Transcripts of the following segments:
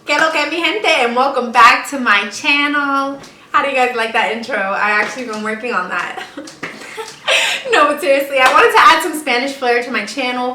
Que lo que mi gente, and welcome back to my channel. How do you guys like that intro? I actually been working on that. No, but seriously, I wanted to add some Spanish flair to my channel.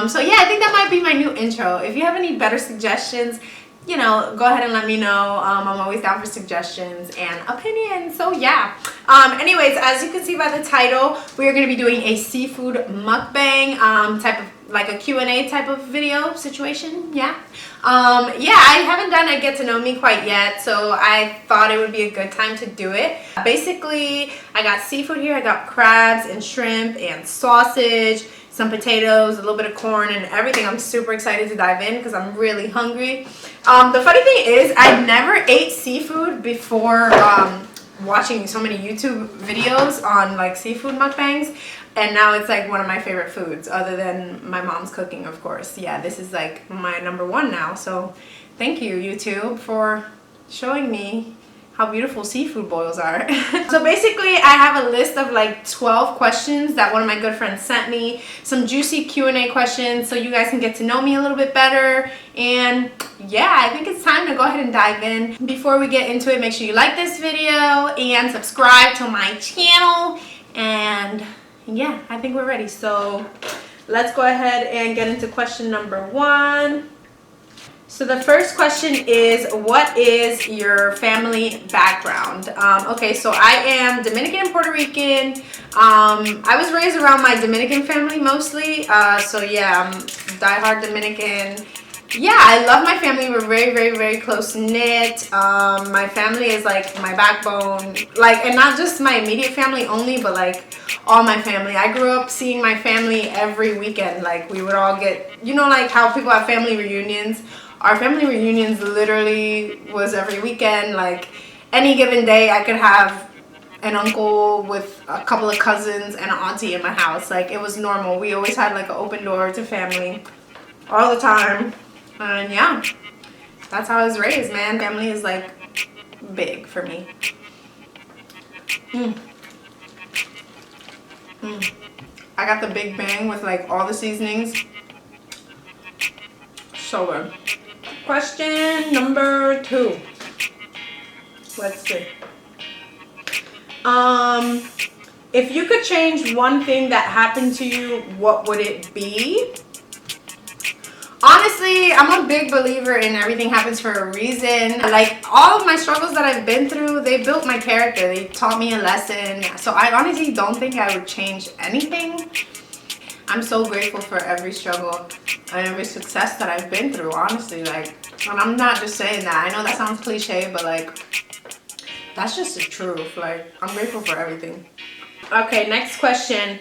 So yeah, I think that might be my new intro. If you have any better suggestions, you know, go ahead and let me know. I'm always down for suggestions and opinions. So yeah. Anyways, as you can see by the title, we are going to be doing a seafood mukbang type of, like a Q&A type of video situation. Yeah. Yeah, I haven't done a get to know me quite yet, so I thought it would be a good time to do it. Basically, I got seafood here. I got crabs and shrimp and sausage, some potatoes, a little bit of corn and everything. I'm super excited to dive in because I'm really hungry. The funny thing is, I never ate seafood before watching so many YouTube videos on like seafood mukbangs, and now it's like one of my favorite foods other than my mom's cooking, of course. Yeah, this is like my #1 now, so thank you, YouTube, for showing me how beautiful seafood boils are. So basically, I have a list of like 12 questions that one of my good friends sent me, some juicy Q&A questions so you guys can get to know me a little bit better. And yeah, I think it's time to go ahead and dive in. Before we get into it, make sure you like this video and subscribe to my channel. And yeah, I think we're ready. So let's go ahead and get into question #1. So the first question is, what is your family background? Okay, so I am Dominican and Puerto Rican. I was raised around my Dominican family mostly. So yeah, I'm diehard Dominican. Yeah, I love my family. We're very, very, very close knit. My family is like my backbone. Like, and not just my immediate family only, but like all my family. I grew up seeing my family every weekend. Like, we would all get, you know, like how people have family reunions. Our family reunions literally was every weekend. Like, any given day I could have an uncle with a couple of cousins and an auntie in my house. Like, it was normal. We always had like an open door to family all the time. And yeah, that's how I was raised, man. Family is like big for me. I got the Big Bang with like all the seasonings. So good. Question #2. Let's see. If you could change one thing that happened to you, what would it be? Honestly, I'm a big believer in everything happens for a reason. Like, all of my struggles that I've been through, they built my character. They taught me a lesson. So I honestly don't think I would change anything. I'm so grateful for every struggle and every success that I've been through, honestly. Like, and I'm not just saying that. I know that sounds cliche, but like, that's just the truth. Like, I'm grateful for everything. Okay, next question.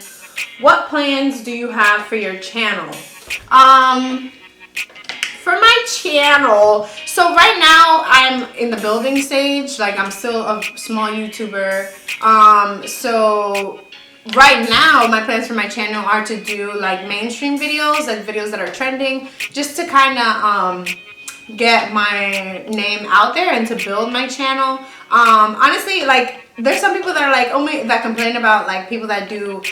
What plans do you have for your channel? For my channel, so right now I'm in the building stage. Like, I'm still a small YouTuber. So right now my plans for my channel are to do like mainstream videos, like videos that are trending, just to kind of get my name out there and to build my channel. Honestly, like, there's some people that are like, oh my, that complain about like people that do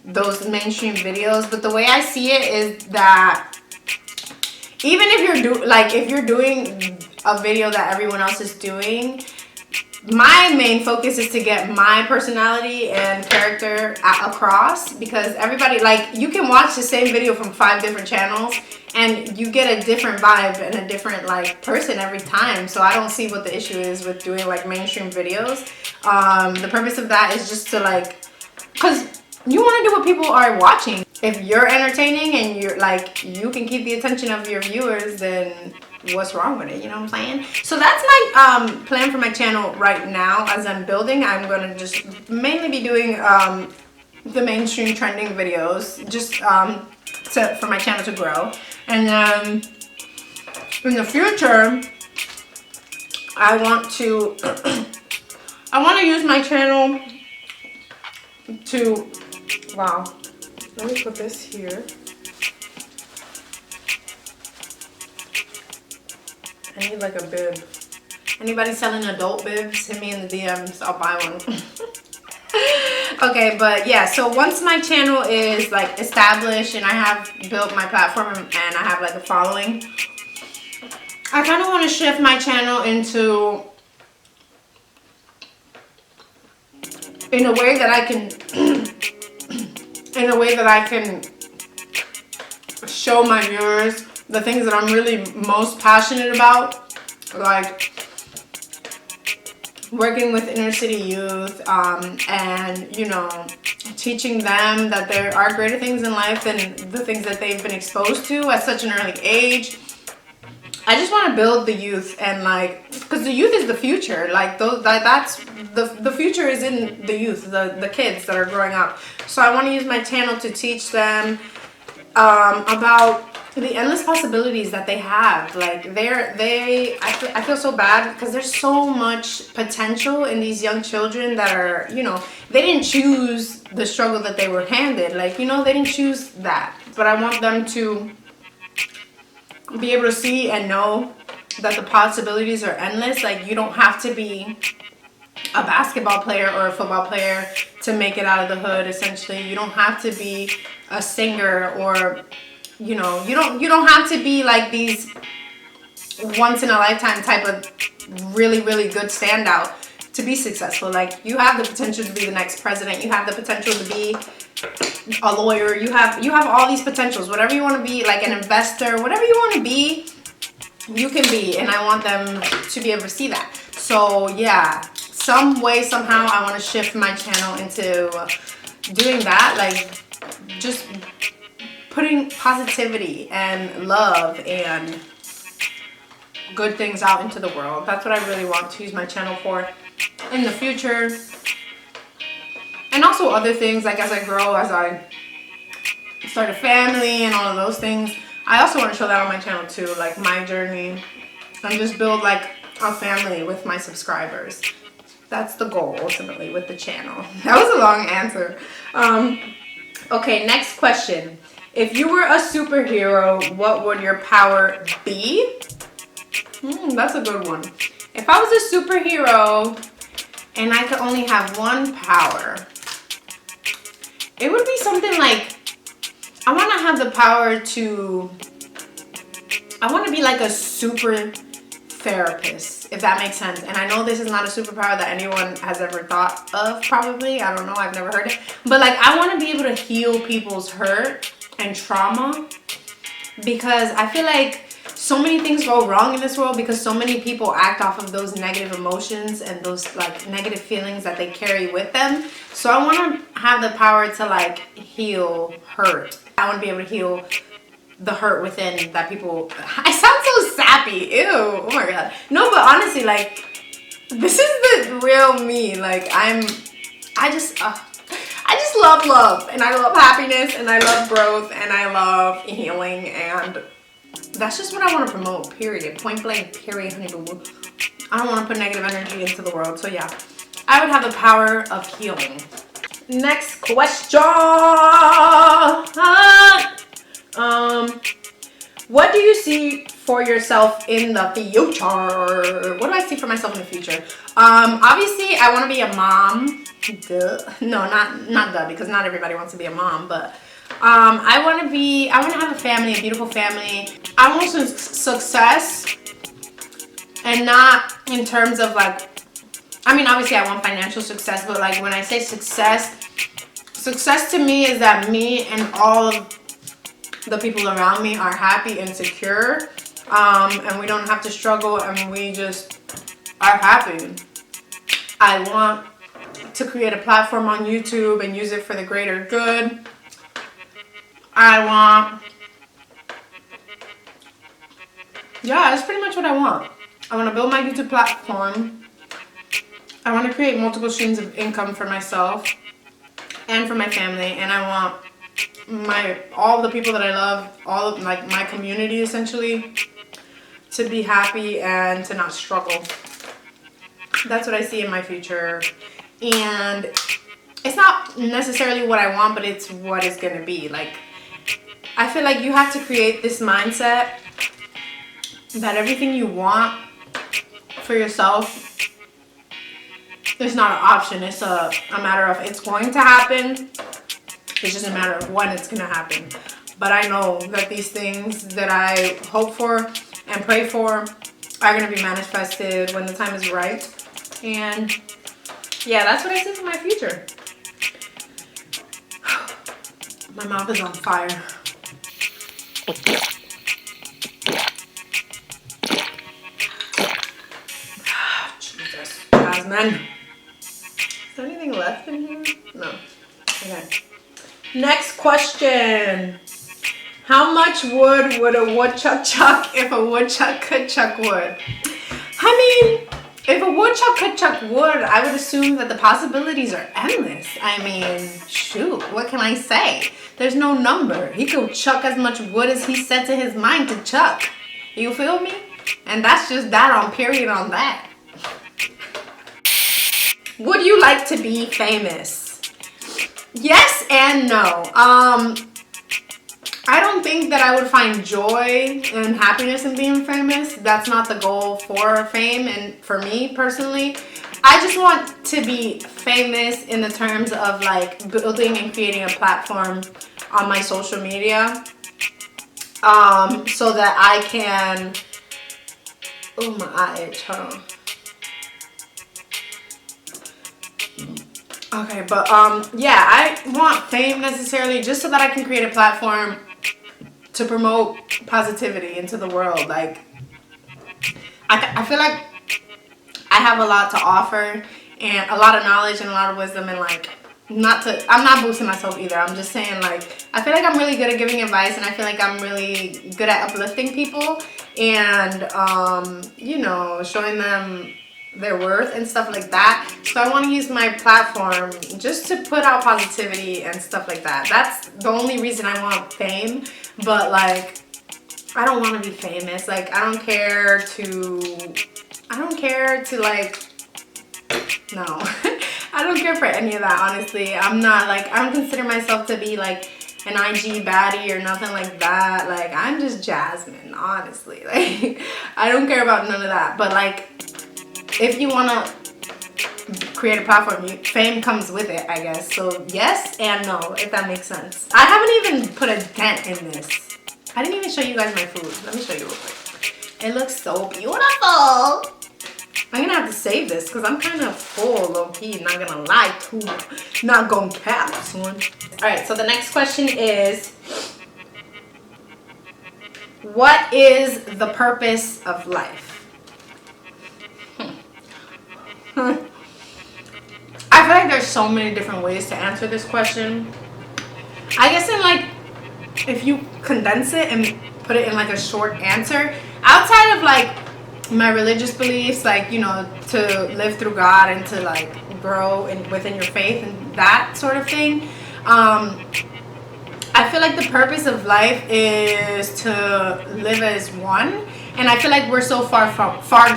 those mainstream videos, but the way I see it is that even if you're doing a video that everyone else is doing, my main focus is to get my personality and character across, because everybody, like, you can watch the same video from 5 different channels and you get a different vibe and a different like person every time. So I don't see what the issue is with doing like mainstream videos. The purpose of that is just to like, because you want to do what people are watching. If you're entertaining and you're like, you can keep the attention of your viewers, then what's wrong with it? You know what I'm saying? So that's my plan for my channel right now. As I'm building, I'm going to just mainly be doing the mainstream trending videos, just for my channel to grow. And in the future, I want to use my channel to, wow, let me put this here. I need like a bib. Anybody selling adult bibs, hit me in the DMs, I'll buy one. Okay, but yeah, so once my channel is like established and I have built my platform and I have like a following, I kind of want to shift my channel into, in a way that I can, in a way that I can show my viewers the things that I'm really most passionate about, like working with inner city youth, and, you know, teaching them that there are greater things in life than the things that they've been exposed to at such an early age. I just want to build the youth, and like, because the youth is the future. Like that's the future is in the youth, the kids that are growing up. So I want to use my channel to teach them about the endless possibilities that they have. Like I feel so bad because there's so much potential in these young children that are, you know, they didn't choose the struggle that they were handed. Like, you know, they didn't choose that. But I want them to be able to see and know that the possibilities are endless. Like, you don't have to be a basketball player or a football player to make it out of the hood, essentially. You don't have to be a singer, or, you know, you don't have to be like these once in a lifetime type of really, really good standout to be successful. Like, you have the potential to be the next president. You have the potential to be a lawyer. You have all these potentials. Whatever you want to be, like an investor, whatever you want to be, you can be. And I want them to be able to see that. So yeah, some way, somehow, I want to shift my channel into doing that. Like, just putting positivity and love and good things out into the world. That's what I really want to use my channel for in the future. And also other things, like as I grow, as I start a family and all of those things. I also want to show that on my channel too, like my journey, and just build like a family with my subscribers. That's the goal ultimately with the channel. That was a long answer. Okay, next question. If you were a superhero, what would your power be? That's a good one. If I was a superhero and I could only have one power, it would be something like, I want to have the power to, I want to be like a super therapist, if that makes sense. And I know this is not a superpower that anyone has ever thought of, probably. I don't know, I've never heard it. But like, I want to be able to heal people's hurt and trauma, because I feel like so many things go wrong in this world because so many people act off of those negative emotions and those like negative feelings that they carry with them. So I want to have the power to like heal hurt. I want to be able to heal the hurt within that people. I sound so sappy. Ew. Oh my god. No, but honestly, like, this is the real me. Like, I just love, and I love happiness, and I love growth, and I love healing, and that's just what I want to promote, period. Point blank, period, honey boo boo. I don't want to put negative energy into the world. So yeah, I would have the power of healing. Next question. What do you see for yourself in the future? What do I see for myself in the future? Obviously, I want to be a mom. Duh. No, not duh, because not everybody wants to be a mom, but I want to have a family, a beautiful family. I want some success, and not in terms of like, I mean, obviously I want financial success, but like when I say success to me is that me and all of the people around me are happy and secure, and we don't have to struggle, and we just are happy. I want to create a platform on YouTube and use it for the greater good. Yeah, that's pretty much what I want. I want to build my YouTube platform. I want to create multiple streams of income for myself and for my family, and I want all the people that I love, all of like my community essentially, to be happy and to not struggle. That's what I see in my future. And it's not necessarily what I want, but it's what it's gonna be. Like, I feel like you have to create this mindset that everything you want for yourself is not an option. It's a matter of it's going to happen. It's just a matter of when it's gonna happen. But I know that these things that I hope for and pray for are going to be manifested when the time is right. And yeah, that's what I see for my future. My mouth is on fire. Jesus, Jasmine. Is there anything left in here? No. Okay. Next question. How much wood would a woodchuck chuck if a woodchuck could chuck wood? I mean, if a woodchuck could chuck wood, I would assume that the possibilities are endless. I mean, shoot, what can I say? There's no number. He could chuck as much wood as he set to his mind to chuck. You feel me? And that's just that on period on that. Would you like to be famous? Yes and no. I don't think that I would find joy and happiness in being famous. That's not the goal for fame, and for me personally, I just want to be famous in the terms of like building and creating a platform on my social media, so that I can, oh my eye itch, hold on. Okay, but yeah, I want fame necessarily just so that I can create a platform to promote positivity into the world. Like, I feel like I have a lot to offer and a lot of knowledge and a lot of wisdom, and like, I'm not boosting myself either. I'm just saying, like, I feel like I'm really good at giving advice, and I feel like I'm really good at uplifting people and, you know, showing them their worth and stuff like that. So I want to use my platform just to put out positivity and stuff like that. That's the only reason I want fame. But like, I don't want to be famous. Like, I don't care to like, no. I don't care for any of that, honestly. I'm not like, I don't consider myself to be like an IG baddie or nothing like that. Like, I'm just Jasmine, honestly. Like, I don't care about none of that. But like, if you want to create a platform, fame comes with it, I guess. So yes and no, if that makes sense. I haven't even put a dent in this. I didn't even show you guys my food. Let me show you real quick. It looks so beautiful. I'm gonna have to save this because I'm kind of full, low-key, not gonna lie to you. Not gonna cap this one. Alright, so the next question is, what is the purpose of life? I feel like there's so many different ways to answer this question. I guess in like, if you condense it and put it in like a short answer, outside of like my religious beliefs, like, you know, to live through God and to like grow within your faith and that sort of thing, I feel like the purpose of life is to live as one. And I feel like we're so far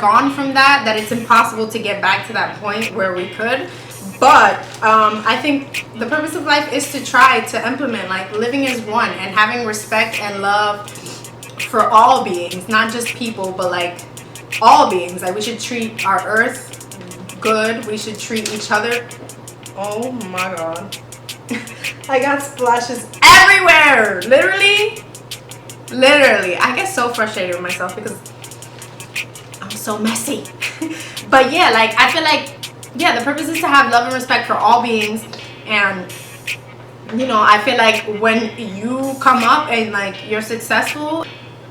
gone from that it's impossible to get back to that point where we could. But I think the purpose of life is to try to implement like living as one and having respect and love for all beings, not just people, but like all beings. Like, we should treat our earth good. We should treat each other. Oh my god. I got splashes everywhere. Literally, I get so frustrated with myself because I'm so messy. But yeah, like, I feel like, yeah, the purpose is to have love and respect for all beings. And, you know, I feel like when you come up and like you're successful,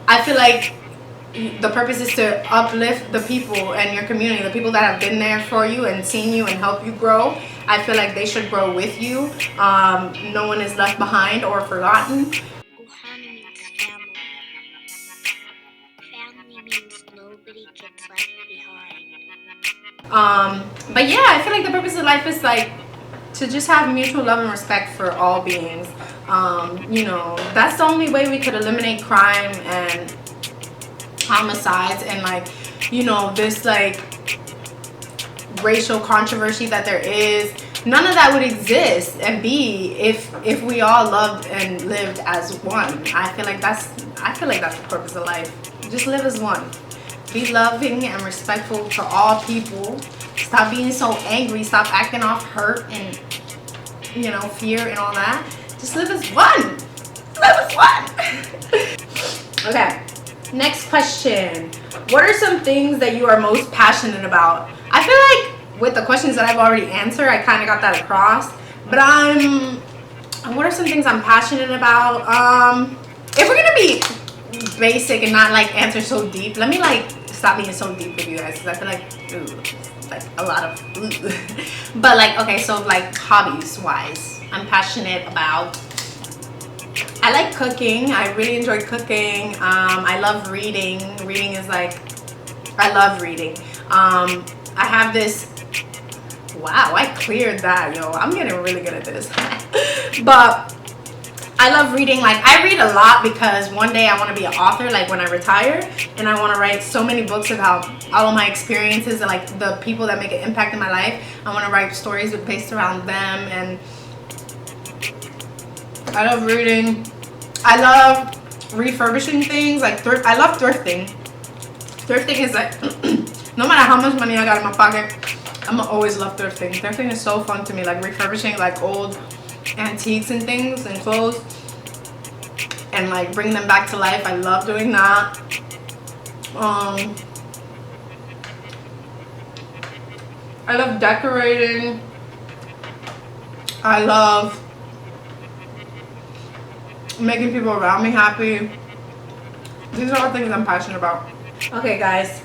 I feel like the purpose is to uplift the people and your community, the people that have been there for you and seen you and help you grow. I feel like they should grow with you. No one is left behind or forgotten. But yeah, I feel like the purpose of life is like to just have mutual love and respect for all beings. You know, that's the only way we could eliminate crime and homicides and like, you know, this like racial controversy that there is. None of that would exist and be if we all loved and lived as one. I feel like that's the purpose of life. Just live as one. Be loving and respectful to all people. Stop being so angry. Stop acting off hurt and, you know, fear and all that. Just live as one. Live as one. Okay. Next question. What are some things that you are most passionate about? I feel like with the questions that I've already answered, I kind of got that across. But what are some things I'm passionate about? If we're gonna be basic and not like answer so deep, let me like stop being so deep with you guys, because I feel like, ooh, like a lot of ooh. But like, okay, so like hobbies wise, I'm passionate about, I like cooking. I really enjoy cooking. I love reading. Reading is like, I love reading. I have this, wow, I cleared that, yo. I'm getting really good at this. But I love reading. Like, I read a lot because one day I want to be an author, like when I retire, and I want to write so many books about all of my experiences and like the people that make an impact in my life. I want to write stories based around them, and I love reading. I love refurbishing things, like I love thrifting. Thrifting is like, no matter how much money I got in my pocket, I'm gonna always love thrifting. Thrifting is so fun to me, like refurbishing like old antiques and things and clothes and like bring them back to life. I love doing that. I love decorating. I love making people around me happy. These are all things I'm passionate about. Okay, guys,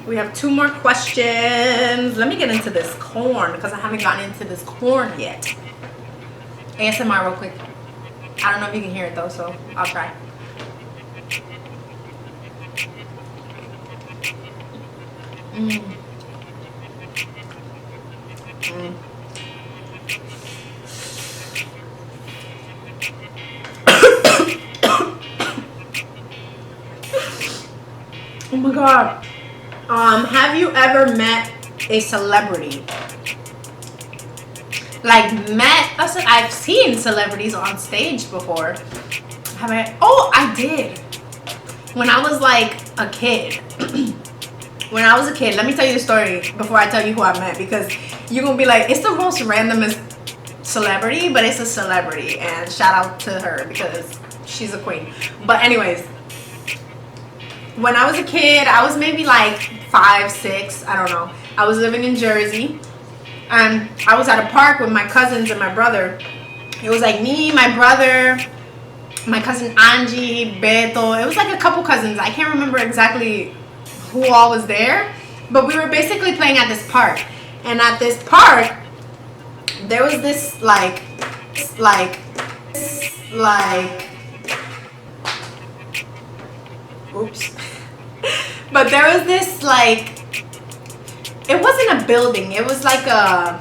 we have 2 more questions. Let me get into this corn because I haven't gotten into this corn yet. ASMR real quick. I don't know if you can hear it though, so I'll try. Oh my god. Have you ever met a celebrity? Like I've seen celebrities on stage before. Have I? Oh, I did. When I was like a kid. When I was a kid, let me tell you the story before I tell you who I met, because you're gonna be like, it's the most randomest celebrity, but it's a celebrity, and shout out to her because she's a queen. But anyways, when I was a kid, I was maybe like 5, 6, I don't know. I was living in Jersey, and I was at a park with my cousins and my brother. It was like me, my brother, my cousin Angie, Beto. It was like a couple cousins. I can't remember exactly who all was there, but we were basically playing at this park. And at this park, there was this like oops. But there was this like, it wasn't a building, it was like a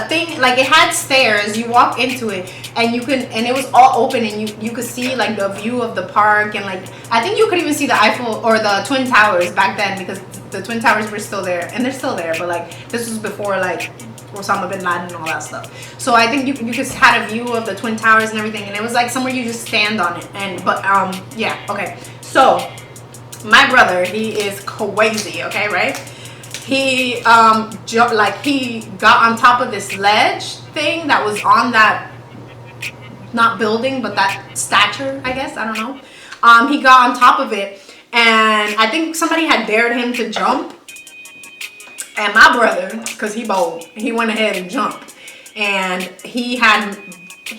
thing, like it had stairs, you walk into it and and it was all open, and you could see like the view of the park, and like I think you could even see the Eiffel or the Twin Towers back then, because the Twin Towers were still there, and they're still there, but like this was before like Osama bin Laden and all that stuff. So I think you just had a view of the Twin Towers and everything, and it was like somewhere you just stand on it. And yeah, okay. So my brother, he is crazy, okay, right? He he got on top of this ledge thing that was on that, not building, but that statue, I guess, I don't know. He got on top of it, and I think somebody had dared him to jump. And my brother, because he bold, he went ahead and jumped. And he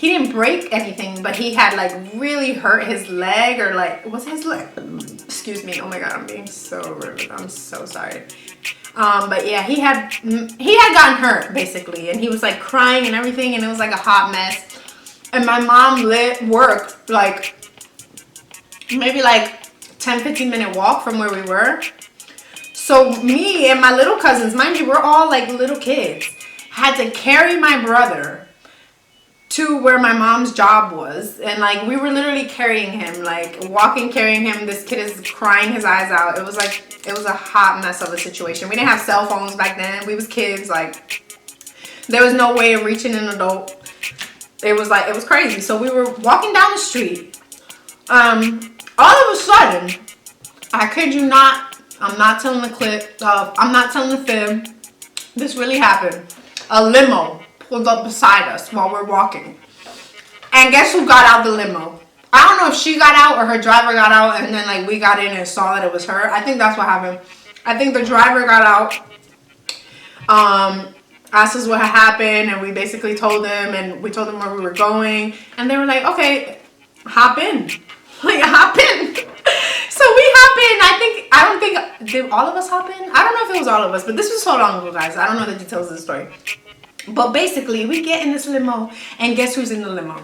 didn't break anything, but he had like really hurt his leg, or like, was his leg? Excuse me, oh my god, I'm being so rude. I'm so sorry. But yeah, he had gotten hurt basically, and he was like crying and everything, and it was like a hot mess. And my mom worked like maybe like 10-15 minute walk from where we were. So me and my little cousins, mind you, we're all like little kids, had to carry my brother to where my mom's job was. And like we were literally carrying him, like walking, carrying him. This kid is crying his eyes out. It was a hot mess of a situation. We didn't have cell phones back then. We was kids. Like there was no way of reaching an adult. It was crazy. So we were walking down the street. All of a sudden, I kid you not, I'm not telling the clip, I'm not telling the fib, this really happened. A limo pulled up beside us while we're walking. And guess who got out the limo? I don't know if she got out or her driver got out, and then like we got in and saw that it was her. I think that's what happened. I think the driver got out, asked us what had happened, and we basically told them, and we told them where we were going, and they were like, okay, hop in. Like, hop in. So we hop in. I don't think, did all of us hop in? I don't know if it was all of us, but this was so long ago, guys. I don't know the details of the story. But basically, we get in this limo, and guess who's in the limo?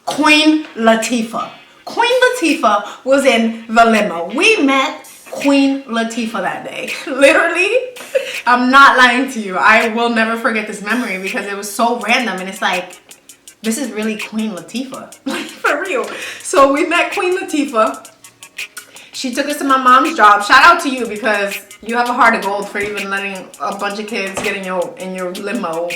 Queen Latifah. Queen Latifah was in the limo. We met Queen Latifah that day. Literally, I'm not lying to you. I will never forget this memory because it was so random, and it's like, this is really Queen Latifah. Like, for real. So we met Queen Latifah. She took us to my mom's job. Shout out to you because you have a heart of gold for even letting a bunch of kids get in your limo.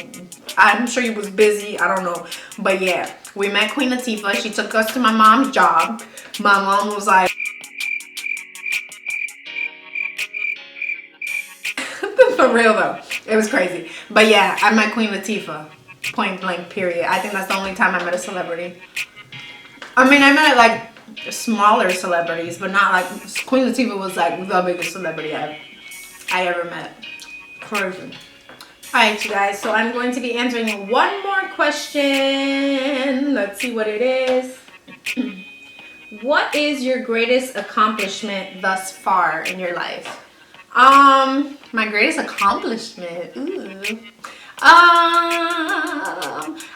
I'm sure you was busy. I don't know. But yeah, we met Queen Latifah. She took us to my mom's job. My mom was like, for real though. It was crazy. But yeah, I met Queen Latifah. Point blank, period. I think that's the only time I met a celebrity. I mean, I met like smaller celebrities, but not like Queen Latifah was like the biggest celebrity I ever met. Crazy. Alright, you guys, so I'm going to be answering one more question. Let's see what it is. What is your greatest accomplishment thus far in your life? My greatest accomplishment. Ooh.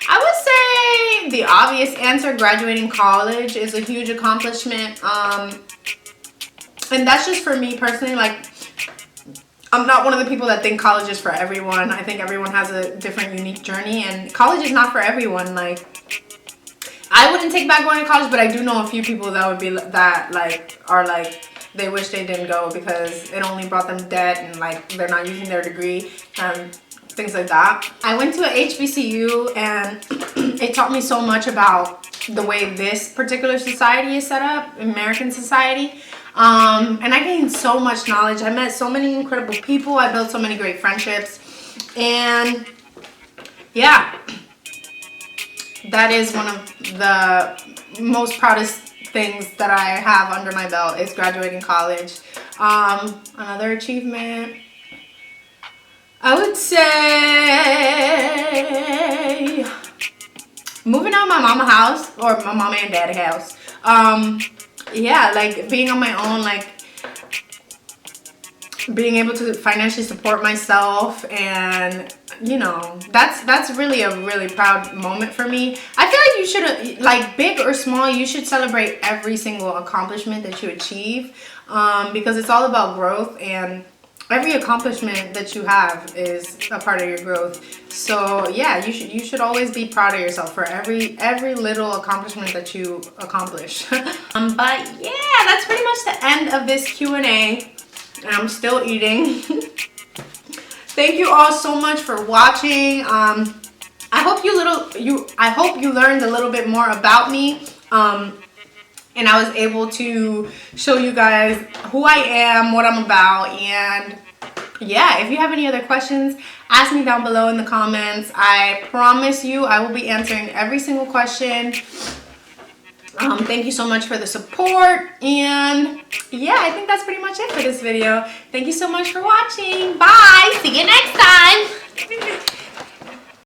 I would say the obvious answer, graduating college, is a huge accomplishment. And that's just for me personally. Like, I'm not one of the people that think college is for everyone. I think everyone has a different, unique journey, and college is not for everyone. Like, I wouldn't take back going to college, but I do know a few people that would be that are like they wish they didn't go because it only brought them debt and like they're not using their degree and things like that. I went to a HBCU and it taught me so much about the way this particular society is set up, American society. And I gained so much knowledge. I met so many incredible people. I built so many great friendships. And yeah, that is one of the most proudest things that I have under my belt is graduating college. Another achievement, I would say moving out of my mama house, or my mama and daddy house. Yeah, like being on my own, like being able to financially support myself, and you know, that's really a really proud moment for me. I feel like you should, like big or small, you should celebrate every single accomplishment that you achieve, because it's all about growth, and every accomplishment that you have is a part of your growth. So yeah, you should always be proud of yourself for every little accomplishment that you accomplish. But yeah, that's pretty much the end of this Q&A. And I'm still eating. Thank you all so much for watching. I hope you learned a little bit more about me. And I was able to show you guys who I am, what I'm about, and yeah, if you have any other questions, ask me down below in the comments. I promise you I will be answering every single question. Thank you so much for the support, and yeah, I think that's pretty much it for this video. Thank you so much for watching. Bye. See you next time.